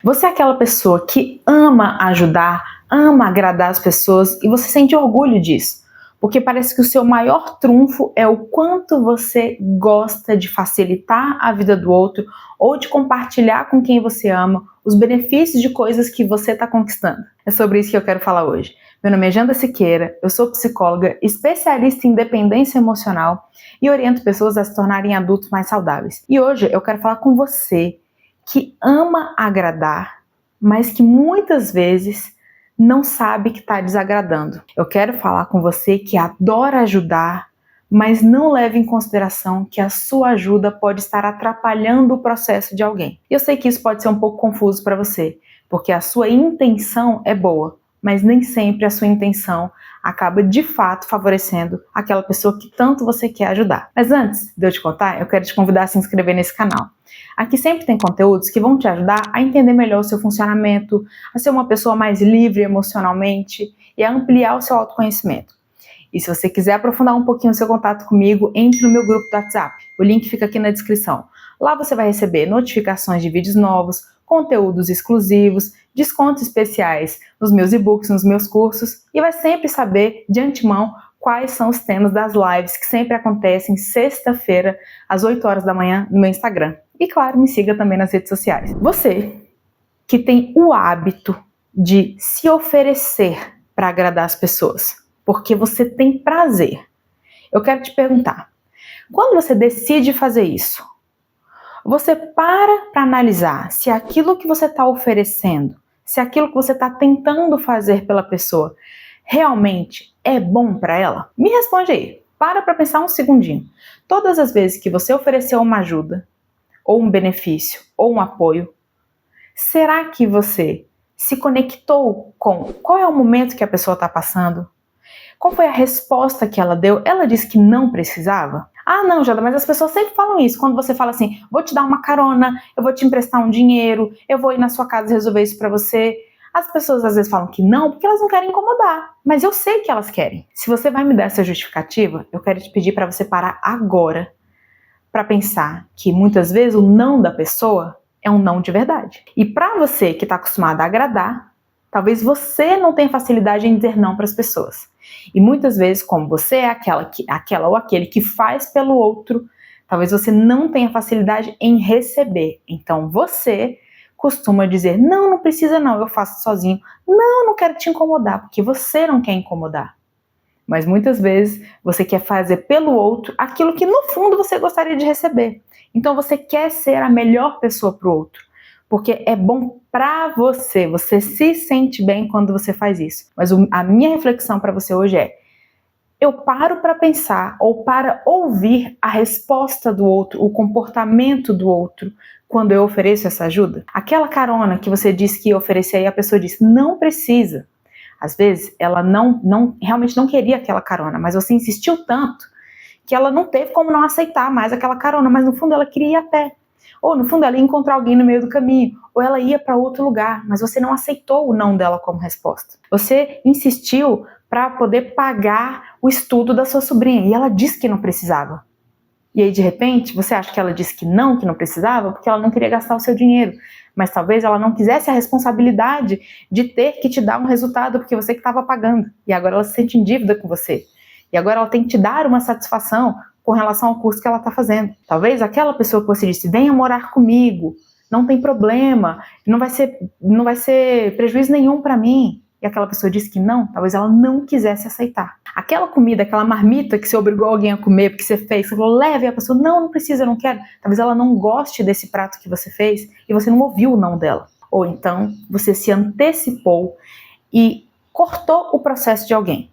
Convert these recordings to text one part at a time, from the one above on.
Você é aquela pessoa que ama ajudar, ama agradar as pessoas e você sente orgulho disso, porque parece que o seu maior trunfo é o quanto você gosta de facilitar a vida do outro ou de compartilhar com quem você ama os benefícios de coisas que você está conquistando. É sobre isso que eu quero falar hoje. Meu nome é Janda Siqueira, eu sou psicóloga, especialista em dependência emocional e oriento pessoas a se tornarem adultos mais saudáveis. E hoje eu quero falar com você que ama agradar, mas que muitas vezes não sabe que está desagradando. Eu quero falar com você que adora ajudar, mas não leva em consideração que a sua ajuda pode estar atrapalhando o processo de alguém. Eu sei que isso pode ser um pouco confuso para você, porque a sua intenção é boa, mas nem sempre a sua intenção acaba de fato favorecendo aquela pessoa que tanto você quer ajudar. Mas antes de eu te contar, eu quero te convidar a se inscrever nesse canal. Aqui sempre tem conteúdos que vão te ajudar a entender melhor o seu funcionamento, a ser uma pessoa mais livre emocionalmente e a ampliar o seu autoconhecimento. E se você quiser aprofundar um pouquinho o seu contato comigo, entre no meu grupo do WhatsApp. O link fica aqui na descrição. Lá você vai receber notificações de vídeos novos, conteúdos exclusivos, descontos especiais nos meus e-books, nos meus cursos e vai sempre saber de antemão quais são os temas das lives que sempre acontecem sexta-feira às 8 horas da manhã no meu Instagram. E claro, me siga também nas redes sociais. Você que tem o hábito de se oferecer para agradar as pessoas, porque você tem prazer. Eu quero te perguntar, quando você decide fazer isso, você para analisar se aquilo que você está oferecendo, se aquilo que você está tentando fazer pela pessoa realmente é bom para ela? Me responde aí, para pensar um segundinho. Todas as vezes que você ofereceu uma ajuda, ou um benefício, ou um apoio, será que você se conectou com qual é o momento que a pessoa está passando? Qual foi a resposta que ela deu? Ela disse que não precisava? Ah, não, Jada, mas as pessoas sempre falam isso. Quando você fala assim, vou te dar uma carona, eu vou te emprestar um dinheiro, eu vou ir na sua casa resolver isso pra você. As pessoas às vezes falam que não, porque elas não querem incomodar. Mas eu sei que elas querem. Se você vai me dar essa justificativa, eu quero te pedir para você parar agora para pensar que muitas vezes o não da pessoa é um não de verdade. E para você que está acostumado a agradar, talvez você não tenha facilidade em dizer não para as pessoas. E muitas vezes, como você é aquela ou aquele que faz pelo outro, talvez você não tenha facilidade em receber. Então você costuma dizer, não, não precisa não, eu faço sozinho. Não, não quero te incomodar, porque você não quer incomodar. Mas muitas vezes você quer fazer pelo outro aquilo que no fundo você gostaria de receber. Então você quer ser a melhor pessoa para o outro, porque é bom para você, você se sente bem quando você faz isso. Mas a minha reflexão para você hoje é, eu paro para pensar ou para ouvir a resposta do outro, o comportamento do outro, quando eu ofereço essa ajuda? Aquela carona que você disse que ia oferecer e a pessoa disse, não precisa. Às vezes, ela realmente não queria aquela carona, mas você insistiu tanto que ela não teve como não aceitar mais aquela carona, mas no fundo ela queria ir a pé. Ou no fundo ela ia encontrar alguém no meio do caminho, ou ela ia para outro lugar, mas você não aceitou o não dela como resposta. Você insistiu para poder pagar o estudo da sua sobrinha e ela disse que não precisava. E aí de repente você acha que ela disse que não precisava, porque ela não queria gastar o seu dinheiro. Mas talvez ela não quisesse a responsabilidade de ter que te dar um resultado, porque você que estava pagando. E agora ela se sente em dívida com você. E agora ela tem que te dar uma satisfação com relação ao curso que ela está fazendo. Talvez aquela pessoa que você disse, venha morar comigo, não tem problema, não vai ser prejuízo nenhum para mim. E aquela pessoa disse que não, talvez ela não quisesse aceitar. Aquela comida, aquela marmita que você obrigou alguém a comer, porque você fez, você falou, leve, e a pessoa, não precisa, eu não quero. Talvez ela não goste desse prato que você fez e você não ouviu o não dela. Ou então, você se antecipou e cortou o processo de alguém.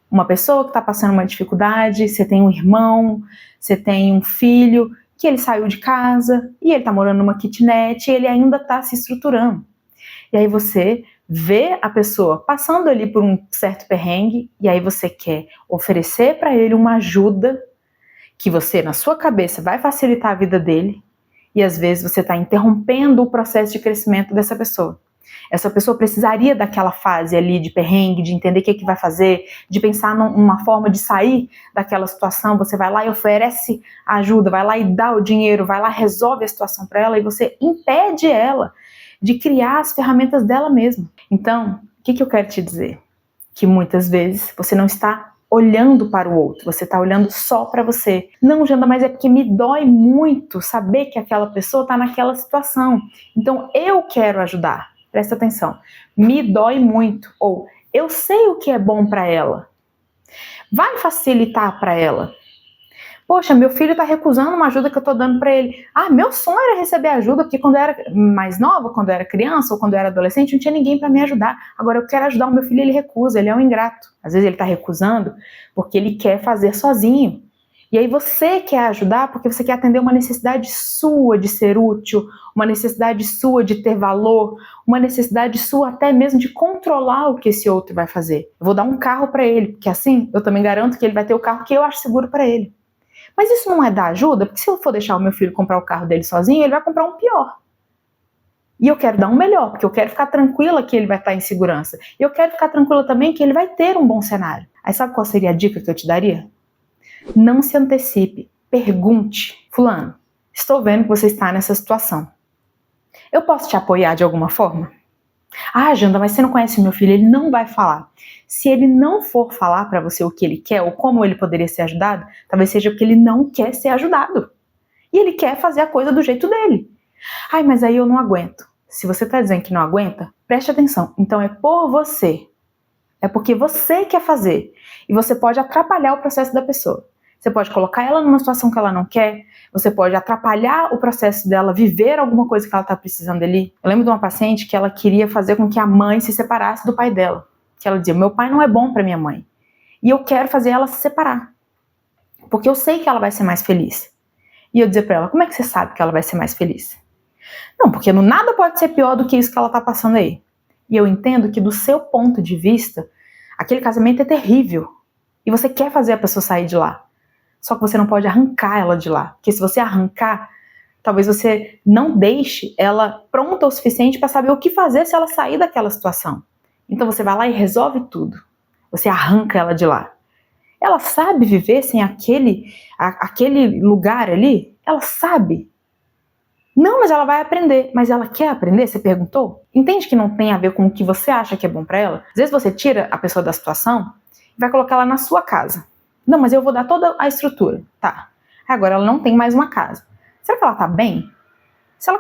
Uma pessoa que está passando uma dificuldade, você tem um irmão, você tem um filho, que ele saiu de casa e ele está morando numa kitnet e ele ainda está se estruturando. E aí você vê a pessoa passando ali por um certo perrengue e aí você quer oferecer para ele uma ajuda que você, na sua cabeça, vai facilitar a vida dele e às vezes você está interrompendo o processo de crescimento dessa pessoa. Essa pessoa precisaria daquela fase ali de perrengue, de entender o que vai fazer, de pensar numa forma de sair daquela situação. Você vai lá e oferece ajuda, vai lá e dá o dinheiro, vai lá e resolve a situação para ela e você impede ela de criar as ferramentas dela mesma. Então, o que eu quero te dizer? Que muitas vezes você não está olhando para o outro, você está olhando só para você. Não, Janda, mas é porque me dói muito saber que aquela pessoa está naquela situação. Então eu quero ajudar. Presta atenção. Me dói muito. Ou eu sei o que é bom para ela. Vai facilitar para ela. Poxa, meu filho está recusando uma ajuda que eu estou dando para ele. Ah, meu sonho era receber ajuda, porque quando eu era mais nova, quando eu era criança ou quando eu era adolescente, não tinha ninguém para me ajudar. Agora eu quero ajudar o meu filho, ele recusa, ele é um ingrato. Às vezes ele está recusando porque ele quer fazer sozinho. E aí você quer ajudar porque você quer atender uma necessidade sua de ser útil, uma necessidade sua de ter valor, uma necessidade sua até mesmo de controlar o que esse outro vai fazer. Eu vou dar um carro para ele, porque assim eu também garanto que ele vai ter o carro que eu acho seguro para ele. Mas isso não é dar ajuda, porque se eu for deixar o meu filho comprar o carro dele sozinho, ele vai comprar um pior. E eu quero dar um melhor, porque eu quero ficar tranquila que ele vai estar em segurança. E eu quero ficar tranquila também que ele vai ter um bom cenário. Aí sabe qual seria a dica que eu te daria? Não se antecipe, pergunte. Fulano, estou vendo que você está nessa situação. Eu posso te apoiar de alguma forma? Ah, Janda, mas você não conhece o meu filho, ele não vai falar. Se ele não for falar para você o que ele quer ou como ele poderia ser ajudado, talvez seja porque ele não quer ser ajudado. E ele quer fazer a coisa do jeito dele. Ai, mas aí eu não aguento. Se você está dizendo que não aguenta, preste atenção. Então é por você. É porque você quer fazer. E você pode atrapalhar o processo da pessoa. Você pode colocar ela numa situação que ela não quer. Você pode atrapalhar o processo dela viver alguma coisa que ela está precisando ali. Eu lembro de uma paciente que ela queria fazer com que a mãe se separasse do pai dela. Que ela dizia, meu pai não é bom para minha mãe. E eu quero fazer ela se separar. Porque eu sei que ela vai ser mais feliz. E eu dizia para ela, como é que você sabe que ela vai ser mais feliz? Não, porque nada pode ser pior do que isso que ela está passando aí. E eu entendo que do seu ponto de vista, aquele casamento é terrível. E você quer fazer a pessoa sair de lá. Só que você não pode arrancar ela de lá. Porque se você arrancar, talvez você não deixe ela pronta o suficiente para saber o que fazer se ela sair daquela situação. Então você vai lá e resolve tudo. Você arranca ela de lá. Ela sabe viver sem aquele lugar ali? Ela sabe. Não, mas ela vai aprender. Mas ela quer aprender? Você perguntou? Entende que não tem a ver com o que você acha que é bom para ela? Às vezes você tira a pessoa da situação e vai colocar ela na sua casa. Não, mas eu vou dar toda a estrutura. Tá. Agora ela não tem mais uma casa. Será que ela tá bem? Se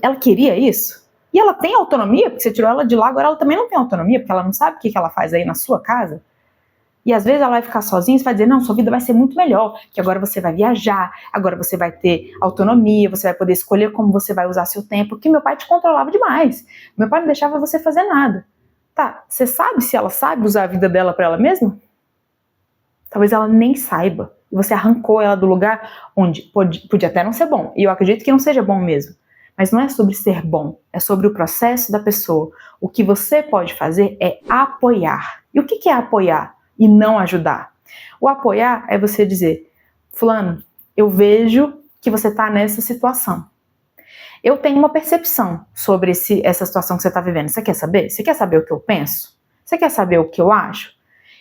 ela queria isso? E ela tem autonomia? Porque você tirou ela de lá, agora ela também não tem autonomia, porque ela não sabe o que ela faz aí na sua casa. E às vezes ela vai ficar sozinha e você vai dizer, não, sua vida vai ser muito melhor, que agora você vai viajar, agora você vai ter autonomia, você vai poder escolher como você vai usar seu tempo, porque meu pai te controlava demais. Meu pai não deixava você fazer nada. Tá, você sabe se ela sabe usar a vida dela para ela mesma? Talvez ela nem saiba. E você arrancou ela do lugar onde podia até não ser bom. E eu acredito que não seja bom mesmo. Mas não é sobre ser bom, é sobre o processo da pessoa. O que você pode fazer é apoiar. E o que é apoiar e não ajudar? O apoiar é você dizer, fulano, eu vejo que você está nessa situação. Eu tenho uma percepção sobre essa situação que você está vivendo. Você quer saber? Você quer saber o que eu penso? Você quer saber o que eu acho?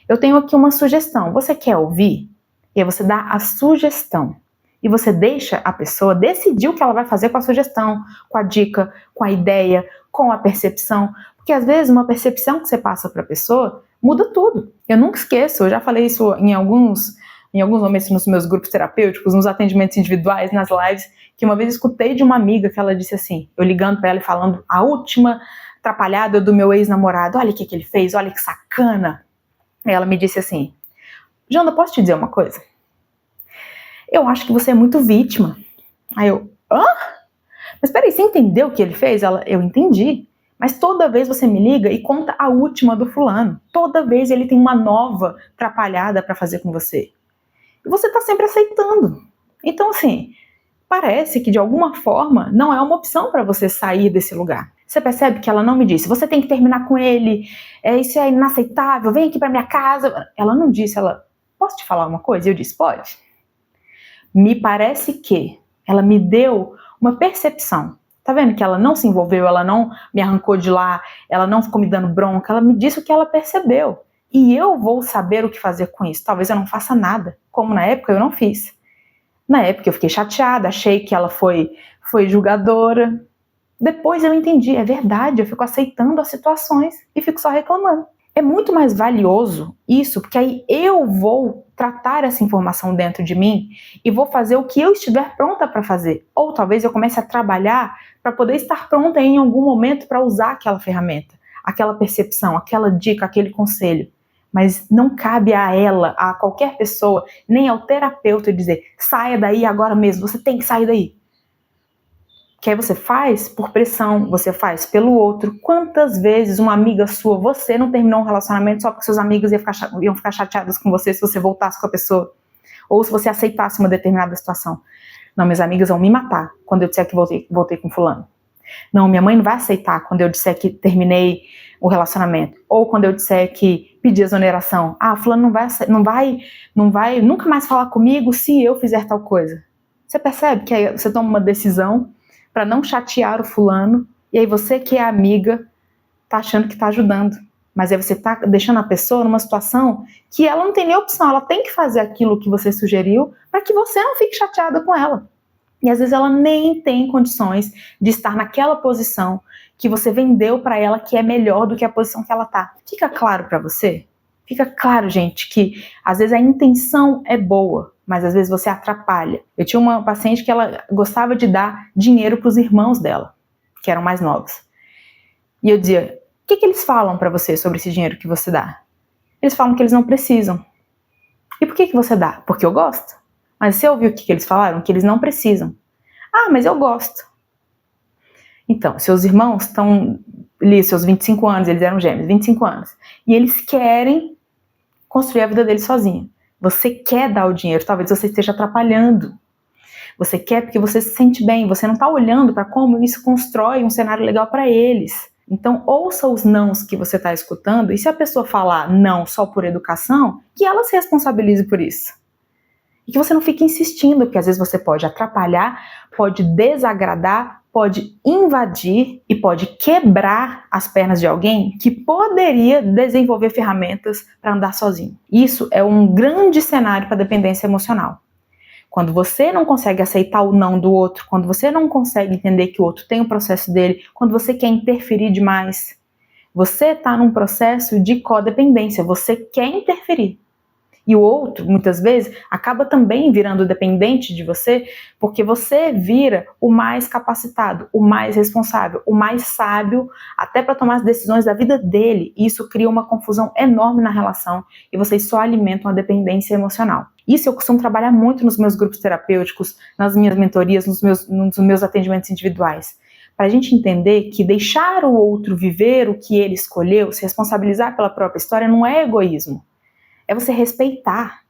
Eu tenho aqui uma sugestão. Você quer ouvir? E aí você dá a sugestão. E você deixa a pessoa decidir o que ela vai fazer com a sugestão, com a dica, com a ideia, com a percepção. Porque às vezes uma percepção que você passa para a pessoa muda tudo. Eu nunca esqueço, eu já falei isso em alguns momentos nos meus grupos terapêuticos, nos atendimentos individuais, nas lives, que uma vez escutei de uma amiga que ela disse assim, eu ligando para ela e falando a última atrapalhada do meu ex-namorado, olha o que ele fez, olha que sacana. E ela me disse assim, Janda, posso te dizer uma coisa? Eu acho que você é muito vítima. Aí eu, hã? Mas peraí, você entendeu o que ele fez? Ela, eu entendi. Mas toda vez você me liga e conta a última do fulano. Toda vez ele tem uma nova atrapalhada para fazer com você. E você tá sempre aceitando. Então assim, parece que de alguma forma não é uma opção para você sair desse lugar. Você percebe que ela não me disse, você tem que terminar com ele, isso é inaceitável, vem aqui para minha casa. Ela não disse, posso te falar uma coisa? E eu disse, pode. Me parece que ela me deu uma percepção. Tá vendo que ela não se envolveu, ela não me arrancou de lá, ela não ficou me dando bronca, ela me disse o que ela percebeu. E eu vou saber o que fazer com isso. Talvez eu não faça nada, como na época eu não fiz. Na época eu fiquei chateada, achei que ela foi julgadora. Depois eu entendi, é verdade, eu fico aceitando as situações e fico só reclamando. É muito mais valioso isso, porque aí eu vou tratar essa informação dentro de mim e vou fazer o que eu estiver pronta para fazer. Ou talvez eu comece a trabalhar para poder estar pronta em algum momento para usar aquela ferramenta, aquela percepção, aquela dica, aquele conselho. Mas não cabe a ela, a qualquer pessoa, nem ao terapeuta dizer, saia daí agora mesmo, você tem que sair daí. Que aí você faz por pressão, você faz pelo outro. Quantas vezes uma amiga sua, você não terminou um relacionamento só porque seus amigos iam ficar chateadas com você se você voltasse com a pessoa? Ou se você aceitasse uma determinada situação? Não, minhas amigas vão me matar quando eu disser que voltei com fulano. Não, minha mãe não vai aceitar quando eu disser que terminei o relacionamento. Ou quando eu disser que pedi exoneração. Ah, fulano não vai nunca mais falar comigo se eu fizer tal coisa. Você percebe que aí você toma uma decisão para não chatear o fulano, e aí você que é amiga tá achando que tá ajudando, mas aí você tá deixando a pessoa numa situação que ela não tem nem opção, ela tem que fazer aquilo que você sugeriu para que você não fique chateada com ela. E às vezes ela nem tem condições de estar naquela posição que você vendeu para ela que é melhor do que a posição que ela tá. Fica claro para você? Fica claro, gente, que às vezes a intenção é boa, mas às vezes você atrapalha. Eu tinha uma paciente que ela gostava de dar dinheiro para os irmãos dela, que eram mais novos. E eu dizia, o que eles falam para você sobre esse dinheiro que você dá? Eles falam que eles não precisam. E por que você dá? Porque eu gosto. Mas você ouviu o que eles falaram? Que eles não precisam. Ah, mas eu gosto. Então, seus irmãos estão ali, seus 25 anos, eles eram gêmeos, 25 anos. E eles querem construir a vida deles sozinho. Você quer dar o dinheiro, talvez você esteja atrapalhando. Você quer porque você se sente bem, você não está olhando para como isso constrói um cenário legal para eles. Então, ouça os nãos que você está escutando, e se a pessoa falar não só por educação, que ela se responsabilize por isso. E que você não fique insistindo, porque às vezes você pode atrapalhar, pode desagradar, pode invadir e pode quebrar as pernas de alguém que poderia desenvolver ferramentas para andar sozinho. Isso é um grande cenário para dependência emocional. Quando você não consegue aceitar o não do outro, quando você não consegue entender que o outro tem o processo dele, quando você quer interferir demais, você está num processo de codependência, você quer interferir. E o outro, muitas vezes, acaba também virando dependente de você, porque você vira o mais capacitado, o mais responsável, o mais sábio, até para tomar as decisões da vida dele. E isso cria uma confusão enorme na relação e vocês só alimentam a dependência emocional. Isso eu costumo trabalhar muito nos meus grupos terapêuticos, nas minhas mentorias, nos meus atendimentos individuais. Para a gente entender que deixar o outro viver o que ele escolheu, se responsabilizar pela própria história, não é egoísmo. É você respeitar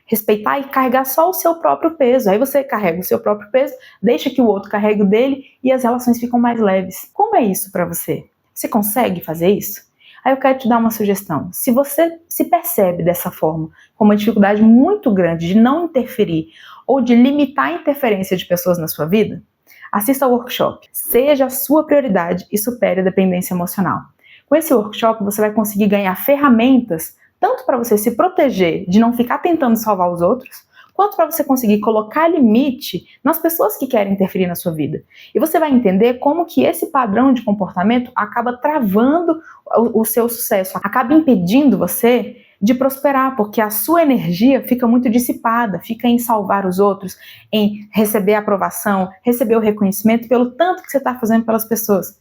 e carregar só o seu próprio peso. Aí você carrega o seu próprio peso, deixa que o outro carregue o dele e as relações ficam mais leves. Como é isso para você? Você consegue fazer isso? Aí eu quero te dar uma sugestão. Se você se percebe dessa forma, com uma dificuldade muito grande de não interferir ou de limitar a interferência de pessoas na sua vida, assista ao workshop. Seja a sua prioridade e supere a dependência emocional. Com esse workshop você vai conseguir ganhar ferramentas tanto para você se proteger de não ficar tentando salvar os outros, quanto para você conseguir colocar limite nas pessoas que querem interferir na sua vida. E você vai entender como que esse padrão de comportamento acaba travando o seu sucesso, acaba impedindo você de prosperar, porque a sua energia fica muito dissipada, fica em salvar os outros, em receber a aprovação, receber o reconhecimento pelo tanto que você está fazendo pelas pessoas.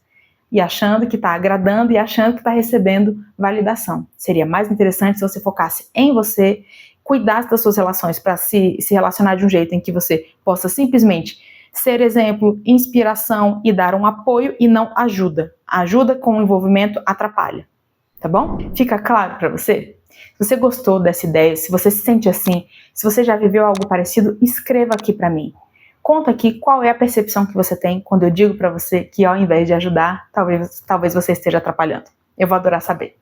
E achando que está agradando e achando que está recebendo validação. Seria mais interessante se você focasse em você, cuidasse das suas relações para se relacionar de um jeito em que você possa simplesmente ser exemplo, inspiração e dar um apoio e não ajuda. A ajuda com o envolvimento atrapalha, tá bom? Fica claro para você? Se você gostou dessa ideia, se você se sente assim, se você já viveu algo parecido, escreva aqui para mim. Conta aqui qual é a percepção que você tem quando eu digo para você que ao invés de ajudar, talvez você esteja atrapalhando. Eu vou adorar saber.